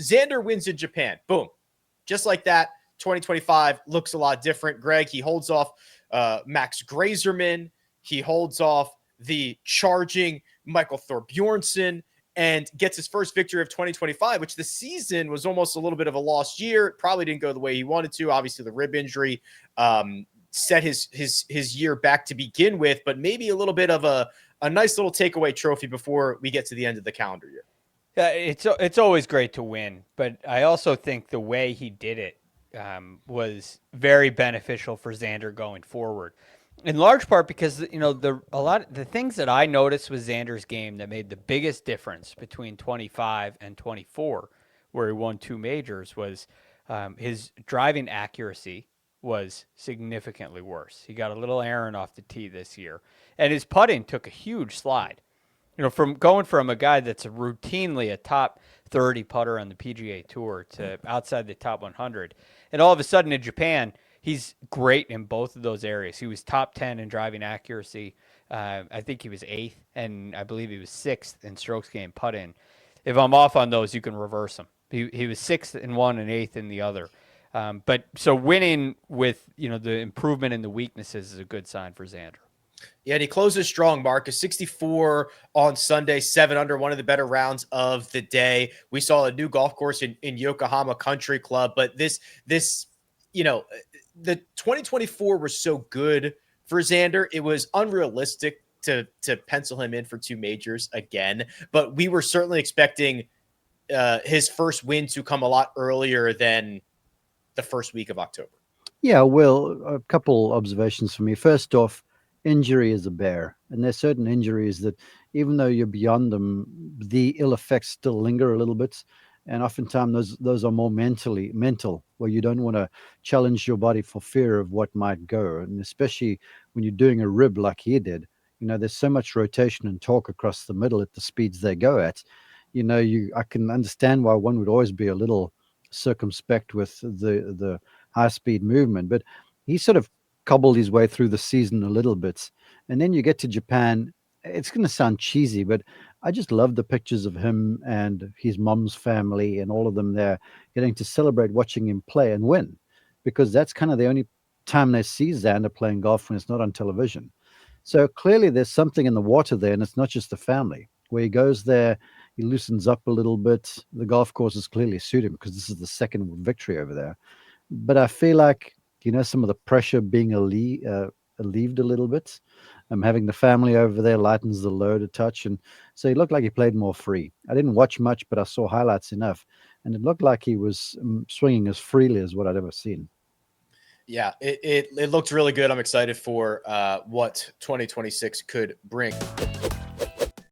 Xander wins in Japan. Boom. Just like that, 2025 looks a lot different. Greg, he holds off Max Grazerman. He holds off the charging Michael Thorbjornsen and gets his first victory of 2025, which the season was almost a little bit of a lost year. Probably didn't go the way he wanted to. Obviously, the rib injury set his year back to begin with, but maybe a little bit of a nice little takeaway trophy before we get to the end of the calendar year. Yeah, it's always great to win, but I also think the way he did it was very beneficial for Xander going forward. In large part because the things that I noticed with Xander's game that made the biggest difference between 25 and 24, where he won 2 majors, was his driving accuracy was significantly worse. He got a little errant off the tee this year, and his putting took a huge slide. From going from a guy that's routinely a top 30 putter on the PGA Tour to outside the top 100, and all of a sudden in Japan, he's great in both of those areas. He was top 10 in driving accuracy. I think he was 8th, and I believe he was 6th in strokes gained putt in. If I'm off on those, you can reverse him. He was 6th in one and 8th in the other. But so winning with the improvement in the weaknesses is a good sign for Xander. Yeah, and he closes strong, Mark. A 64 on Sunday, 7 under, one of the better rounds of the day. We saw a new golf course in Yokohama Country Club, but this the 2024 was so good for Xander. It was unrealistic to pencil him in for 2 majors again, but we were certainly expecting his first win to come a lot earlier than the first week of October. Yeah, well, a couple observations for me. First off, injury is a bear, and there's certain injuries that even though you're beyond them, the ill effects still linger a little bit. And oftentimes those are more mental, where you don't want to challenge your body for fear of what might go. And especially when you're doing a rib like he did, there's so much rotation and torque across the middle at the speeds they go at. I can understand why one would always be a little circumspect with the high speed movement, but he sort of cobbled his way through the season a little bit. And then you get to Japan. It's going to sound cheesy, but I just love the pictures of him and his mom's family and all of them there getting to celebrate watching him play and win, because that's kind of the only time they see Xander playing golf when it's not on television. So clearly there's something in the water there, and it's not just the family. Where he goes there, he loosens up a little bit. The golf courses clearly suit him because this is the second victory over there. But I feel like, some of the pressure being alleviated a little bit. Having the family over there lightens the load a touch. And so he looked like he played more free. I didn't watch much, but I saw highlights enough. And it looked like he was swinging as freely as what I'd ever seen. Yeah, it looked really good. I'm excited for what 2026 could bring.